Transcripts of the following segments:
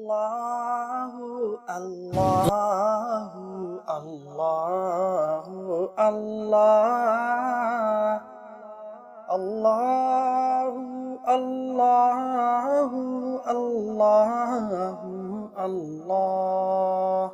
Allahu Allahu Allahu Allah Allahu Allahu Allahu Allah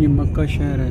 ये मक्का शहर है।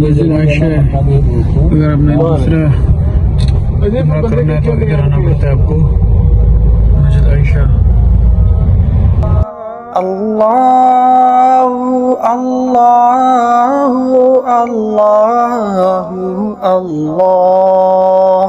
मस्जिद आयशा है। अगर आपने दूसरा उम्रा करना है तो इधर आना पड़ता है आपको। मस्जिद आयशा। अल्लाहु अल्लाहु अल्लाहु अल्लाह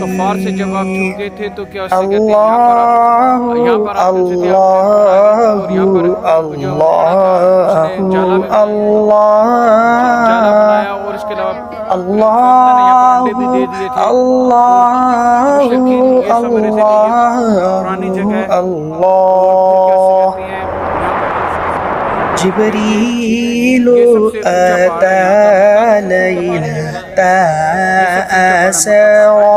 कफ़ार से जब आप चूके थे तो क्या उससे कहते हैं अल्लाहु अल्लाहु अल्लाहु अल्लाह और इसके अलावा अल्लाहु अल्लाहु अल्लाह जिब्रील अता लैलता असरा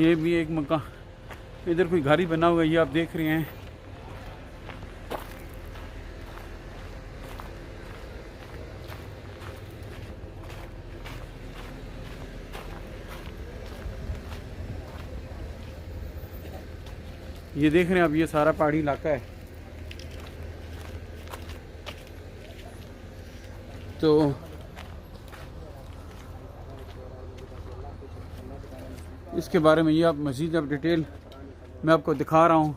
ये भी एक मकान, इधर कोई घर ही बना हुआ है, ये आप देख रहे हैं। ये देख रहे हैं आप, ये सारा पहाड़ी इलाका है। तो इसके बारे में ये आप मज़ीद अब डिटेल मैं आपको दिखा रहा हूँ।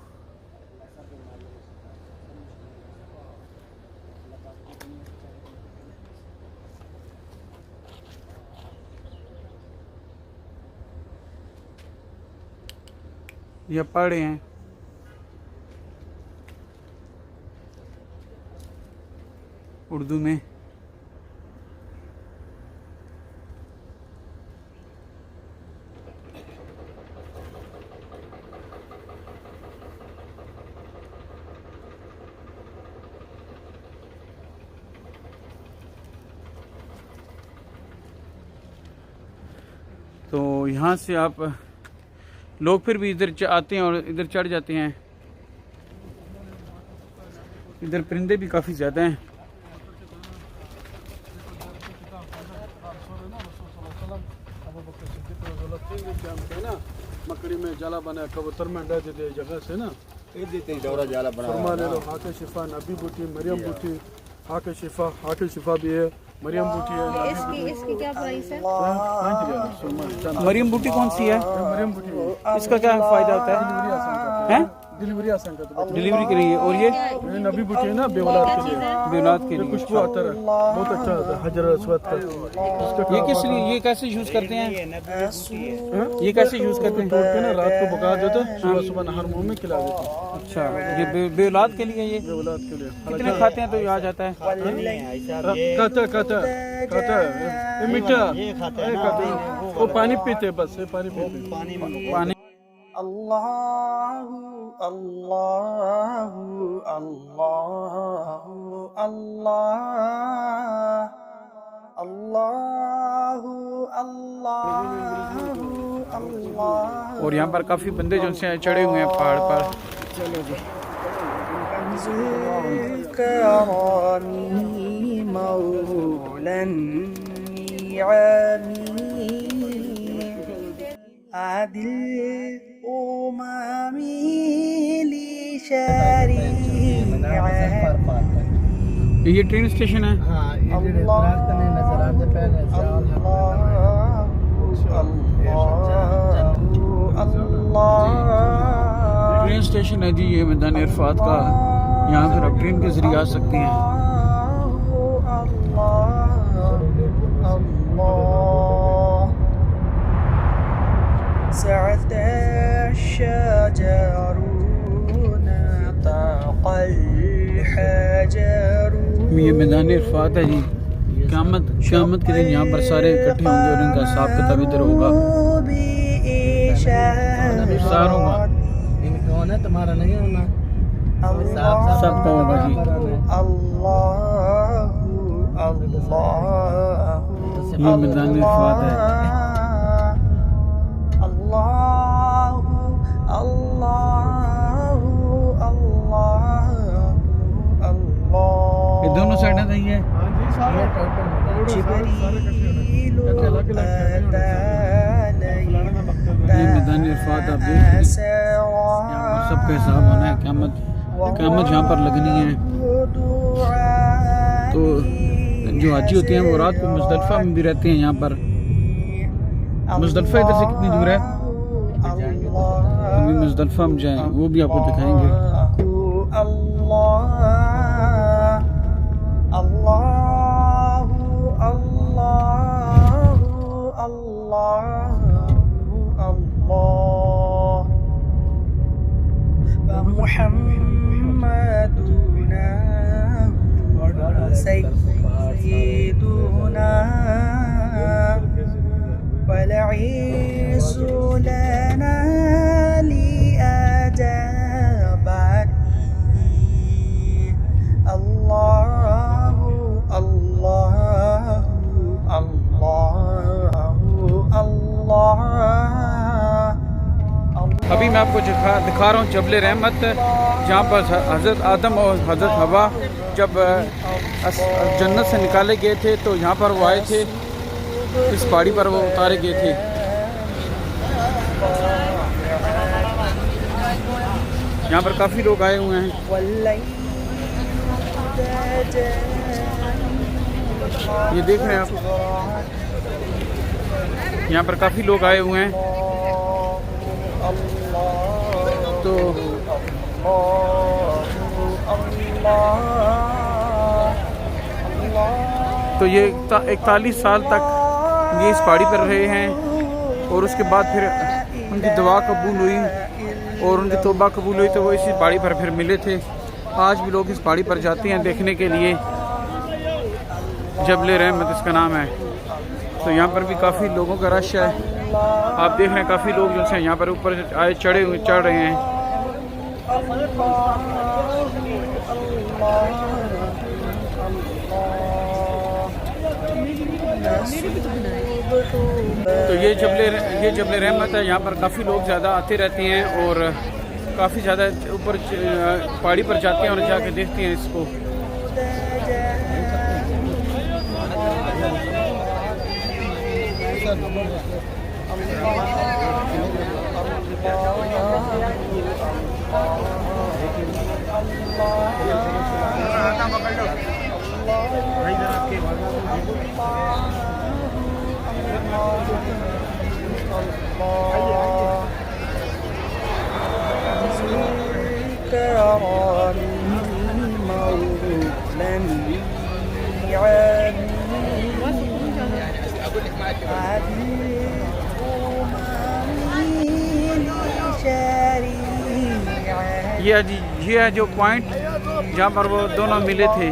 ये पढ़ रहे हैं। उर्दू में। तो यहाँ से आप लोग फिर भी इधर आते हैं और इधर चढ़ जाते हैं। इधर परिंदे भी काफ़ी ज़्यादा हैं। मकड़ी में जाला बना कबूतर में डाल देते जगह से ना दौरा जाला बना फरमा ले लो। हाके शिफा नबी बूटी मरियम बूटी हाके शिफा भी है, मरियम बूटी है। इसकी क्या प्राइस है? मरियम बूटी कौन सी है? मरियम बूटी इसका क्या फ़ायदा होता है? डिलीवरी आसान कर दो। डिलीवरी के लिए। और ये नबी बूटी है ना बेवलाद के लिए, बेौलाद के लिए। खुशबू आता है, बहुत अच्छा होता है। हजर अस्वद का ये किस लिए, ये कैसे यूज़ करते हैं? ये कैसे यूज़ करते हैं? तोड़ के ना रात को पका देते हैं, सुबह सुबह नहर मुंह में खिला देते हैं। अच्छा, ये बेौलाद के लिए। ये बेवलाद के लिए कितने खाते हैं तो ये आ जाता है? खाता है ये मीठा खाता है। वो पानी पीते बस, ये पानी पीते पानी। Allahu Allahu Allahu Allah Allahu Allahu Allah। और यहाँ पर काफ़ी बंदे जो से चढ़े हुए हैं पहाड़ पर। चलो जी। करमी मौलन नियामी आदिल उमामी ये ट्रेन स्टेशन है। ट्रेन स्टेशन है जी ये मैदान इरफात का। यहाँ पर आप ट्रेन के जरिए आ सकते हैं। ये मैदान इरफात है जी। क़यामत के दिन यहाँ पर सारे इकट्ठे होंगे और इनका हिसाब किताब इधर होगा। सार होगा, तुम्हारा नहीं होना, सबका होगा जी। ये मैदान इरफात है। ये दोनों साइडें सही है। ये मैदान इरफात आप देख लीजिए। यहाँ पर सबका हिसाब होना है। क़यामत यहाँ पर लगनी है। तो जो हाजी होते हैं वो रात को मुज़दलिफ़ा में भी रहते हैं। यहाँ पर मुज़दलिफ़ा इधर से कितनी दूर है? अभी मुज़दलिफ़ा में जाएं, वो भी आपको दिखाएंगे। मुहम्मदुना सय्यिदुना वलईसु लना लिअजाबनी अल्लाहु अल्लाहु अल्लाहु अल्लाह। अभी मैं आपको दिखा रहा हूँ जबल रहमत, जहाँ पर हज़रत आदम और हज़रत हवा जब जन्नत से निकाले गए थे तो यहाँ पर वो आए थे। इस पहाड़ी पर वो उतारे गए थे। यहाँ पर काफ़ी लोग आए हुए हैं। ये देख रहे हैं आप, यहाँ पर काफ़ी लोग आए हुए हैं। तो ये 41 साल तक ये इस पहाड़ी पर रहे हैं और उसके बाद फिर उनकी दुआ कबूल हुई और उनकी तौबा कबूल हुई तो वो इसी पहाड़ी पर फिर मिले थे। आज भी लोग इस पहाड़ी पर जाते हैं देखने के लिए। जबल रहमत इसका नाम है। तो यहाँ पर भी काफ़ी लोगों का रश है। आप देख रहे हैं काफ़ी लोग जो हैं यहाँ पर ऊपर आए चढ़ रहे हैं। तो ये जबल रहमत है। यहाँ पर काफ़ी लोग ज़्यादा आते रहते हैं और काफ़ी ज़्यादा ऊपर पहाड़ी पर जाते हैं और जाके देखते हैं इसको। ये है जो पॉइंट जहाँ पर वो दोनों मिले थे।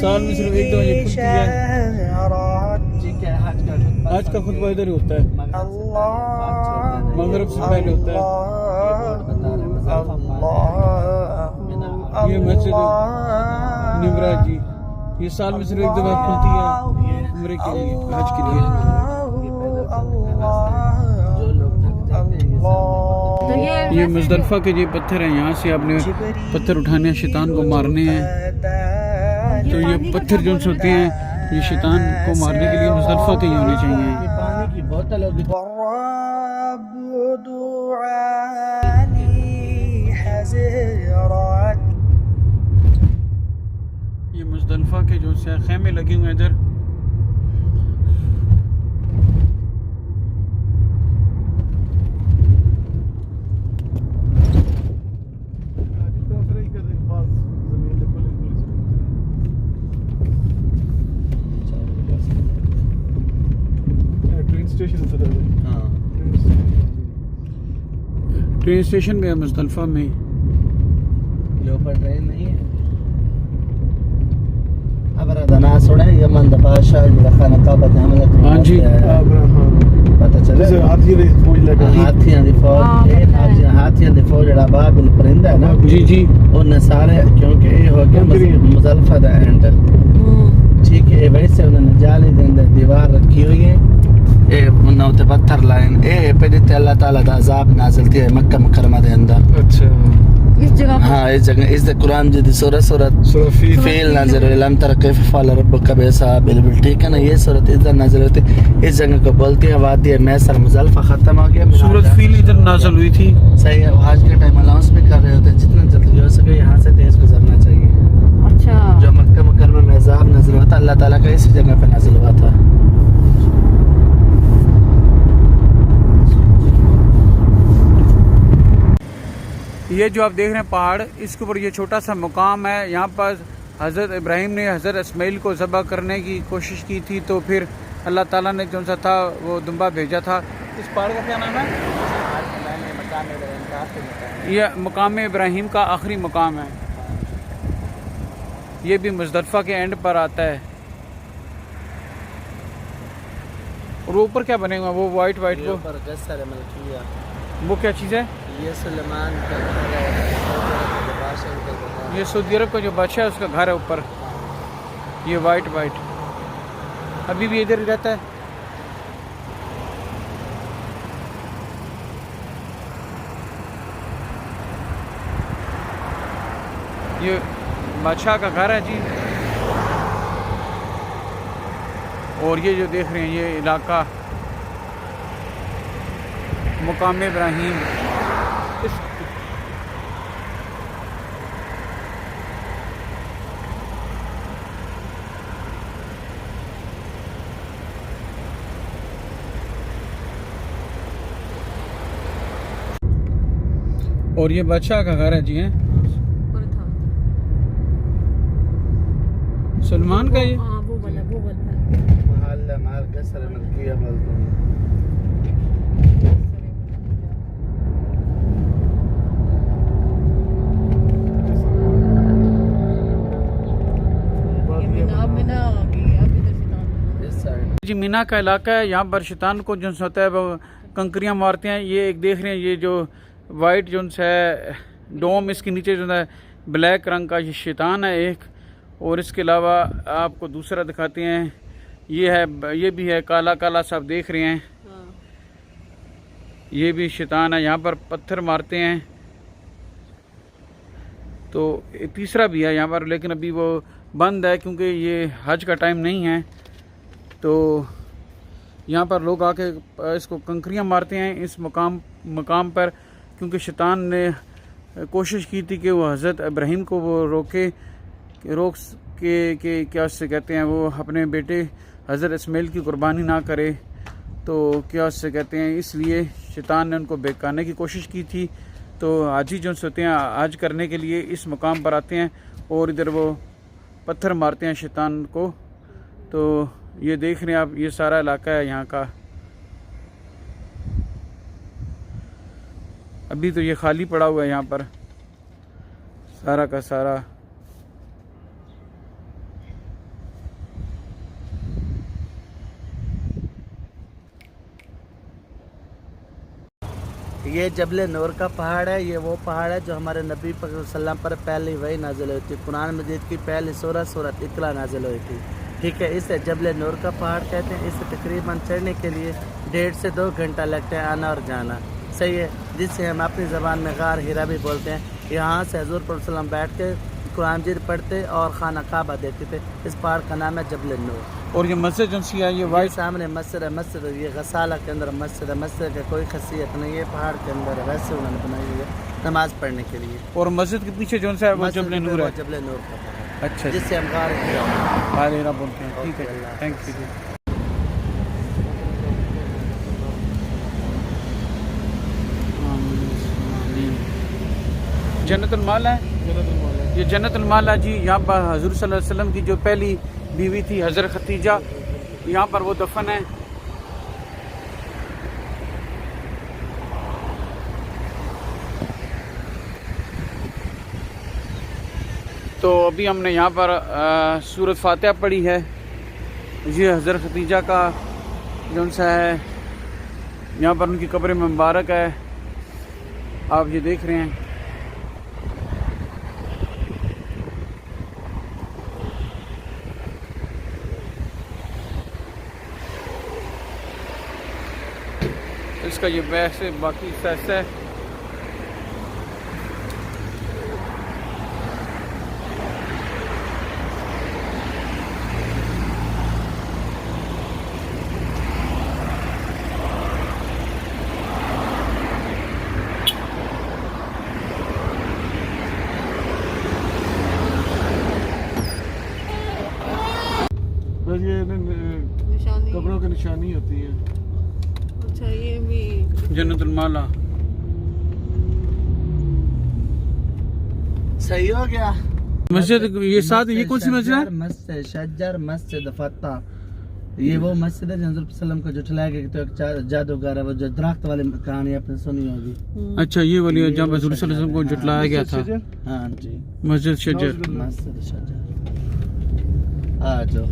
साल में सिर्फ एक दो ये खुलती है। आज का खुतबा इधर ही होता है, मगरिब से पहले होता है। ये मस्जिद निमरा जी ये साल में सिर्फ एक दफा खुलती है उम्रे के लिए, हज के लिए। ये मुज़दलिफ़ा के ये पत्थर हैं, यहाँ से आपने पत्थर उठाने हैं, शैतान को मारने हैं। तो ये पत्थर जो होते हैं ये शैतान को मारने के लिए मुज़दलिफ़ा के ही होने चाहिए। पानी की बोतल होगी। ये मुज़दलिफ़ा के जो से खेमे लगे हुए हैं इधर। ट्रेन स्टेशन में है मुज़दलिफ़ा में। ये ऊपर ट्रेन नहीं है। अब रदाना सुने यमन द बादशाह जिला खाना काबत हमला तो हाँ जी पता चले हाथियों दी फौज लगा। हाथियों दी फौज हाथियों दी फौज जड़ा बाबिल परिंदा है ना जी जी उन सारे क्योंकि ये हो गया मुज़दलिफ़ा दा एंड ठीक है। वैसे उन्होंने जाली दे अंदर दीवार रखी हुई है ए उन्होंने उते पत्थर लाइन ए पे दिते अल्लाह ताला दा अज़ाब नाज़िल किया मक्का मुकरमा दे अंदर। अच्छा इस जगह हाँ इस जगह इस कुरान जी सूरत फील नाज़िल हुई लम तरा कैफ़ फ़अल रब्बुका बिअस्हाबिल फील ठीक है ना। ये सूरत इधर नाज़िल होती इस जगह को बोलती है वादी मैसर मुज़दलिफ़ा ख़त्म हो गया। सूरत फील इधर नाज़िल हुई थी। सही है। आज के टाइम अनाउंस भी कर रहे होते जितना जल्दी हो सके यहाँ से तेज गुजरना चाहिए। अच्छा जो मक्का मुकरमा में अज़ाब नाज़िल हुआ था अल्लाह ताला का इसी जगह पे नाज़िल हुआ था। ये जो आप देख रहे हैं पहाड़ इसके ऊपर ये छोटा सा मुकाम है। यहाँ पर हज़रत इब्राहीम ने हज़रत इस्माइल को ज़बह करने की कोशिश की थी तो फिर अल्लाह ताला ने जो सा था वो दुम्बा भेजा था। इस पहाड़ का क्या नाम है? ये मुकाम इब्राहीम का आखिरी मुकाम है। ये भी मुज़दलिफ़ा के एंड पर आता है। और ऊपर क्या बने हुए हैं वो वाइट को वो क्या चीज़ है? ये सुलेमान का घर है। ये सऊदी अरब का जो बादशाह है उसका घर है ऊपर। ये वाइट अभी भी इधर ही रहता है। ये बादशाह का घर है जी। और ये जो देख रहे हैं ये इलाका मुकाम इब्राहीम। और ये बादशाह का घर है जी, हैं ऊपर था। सलमान का ये। हाँ वो वाला है। मोहल्ला मार कसर मलकिया बोलते हैं। ये मीना आ गई, अब इधर से दांत। इस साइड जी मीना का इलाका है। यहाँ पर शैतान को जो होता है वो कंकरियाँ मारते हैं। ये एक देख रहे हैं, ये जो वाइट जो है डोम, इसके नीचे जो है ब्लैक रंग का ये शैतान है एक। और इसके अलावा आपको दूसरा दिखाते हैं, ये है, ये भी है काला काला सा, आप देख रहे हैं, ये भी शैतान है। यहाँ पर पत्थर मारते हैं। तो तीसरा भी है यहाँ पर, लेकिन अभी वो बंद है क्योंकि ये हज का टाइम नहीं है। तो यहाँ पर लोग आके इसको कंकरियाँ मारते हैं इस मकाम पर, क्योंकि शैतान ने कोशिश की थी कि वो हज़रत इब्राहीम को वो रोक के क्या उससे कहते हैं, वो अपने बेटे हज़रत इस्माइल की कुर्बानी ना करे। तो क्या उससे कहते हैं, इसलिए शैतान ने उनको बेकाने की कोशिश की थी। तो हाजी जो होते हैं हज करने के लिए इस मकाम पर आते हैं और इधर वो पत्थर मारते हैं शैतान को। तो ये देख रहे हैं आप, ये सारा इलाका है यहाँ का। अभी तो ये खाली पड़ा हुआ है यहाँ पर सारा का सारा। ये जबल नूर का पहाड़ है। ये वो पहाड़ है जो हमारे नबी पाक सल्लल्लाहु अलैहि वसल्लम पर पहली वही नाजिल हुई थी। कुरान मजीद की पहली सूरत इकरा नाजिल हुई थी। ठीक है, इसे जबल नूर का पहाड़ कहते हैं। इसे तकरीबन चढ़ने के लिए 1.5 से 2 घंटा लगता है आना और जाना। सही है, जिससे हम अपनी ज़बान में गार हिरा भी बोलते हैं। यहाँ से हजूर पाक सल्लल्लाहु अलैहि वसल्लम बैठ के कुरान मजीद पढ़ते और खाना काबा देखते थे। इस पहाड़ का नाम है जबल नूर। और ये मस्जिद जो सी है, ये वाइट सामने मस्जिद है। मस्जिद ये गसाला के अंदर मस्जिद है। मस्जिद का कोई खसियत नहीं है, पहाड़ के अंदर है, वैसे उन्होंने बनाई हुई है नमाज पढ़ने के लिए। और मस्जिद के पीछे जो है वो जबल नूर है। जबल नूर का पहाड़, अच्छा, जिससे हम गार हिरा बोलते हैं। ठीक है, थैंक यू जी। जन्नतुल माला है, ये जन्नतुल माला जी। यहाँ पर हजूर सल्लल्लाहु अलैहि वसल्लम की जो पहली बीवी थी हज़रत खतीजा, यहाँ पर वो दफन है। तो अभी हमने यहाँ पर सूरत फातिहा पढ़ी है। ये हज़रत खतीजा का जो सा है, यहाँ पर उनकी कब्र मुबारक है, आप ये देख रहे हैं। इसका ये वैसे बाकी ऐसा है। बस ये निशानी। कब्रों की निशानी होती है। अच्छा, ये भी जन्नतुल माला सही हो गया। मस्जिद ये साथ, ये कौन सी मस्जिद है? मस्जिद शज्जर, मस्जिद फत्ता। ये वो मस्जिद है जो हज़रत सल्लम को जुटलाया गया। तो एक जादूगर है वो, जो दरख्त वाली कहानी आपने सुनी होगी। अच्छा, ये वाली है जहाँ पर हज़रत सल्लल्लाहु अलैहि वसल्लम को जुटलाया गया था। हाँ जी, मस्जिद शज्जर। मस्जिद शज्जर। आ जाओ।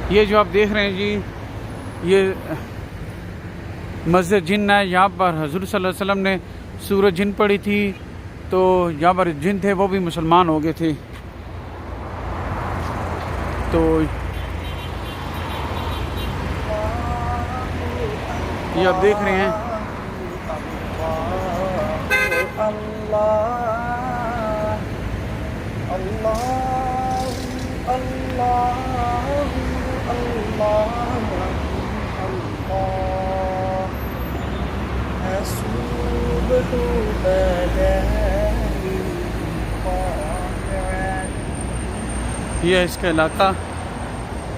ये जो आप देख रहे हैं जी, ये मस्जिद जिन है। यहाँ पर हज़रत सल्लल्लाहु अलैहि वसल्लम ने सूरत जिन पढ़ी थी। तो यहाँ पर जिन थे वो भी मुसलमान हो गए थे। तो ये आप देख रहे हैं, ये है इसका इलाका।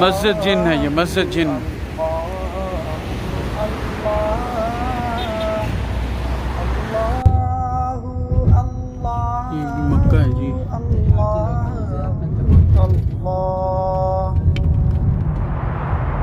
मस्जिद जिन है ये मस्जिद जिन ये भी मक्का है जी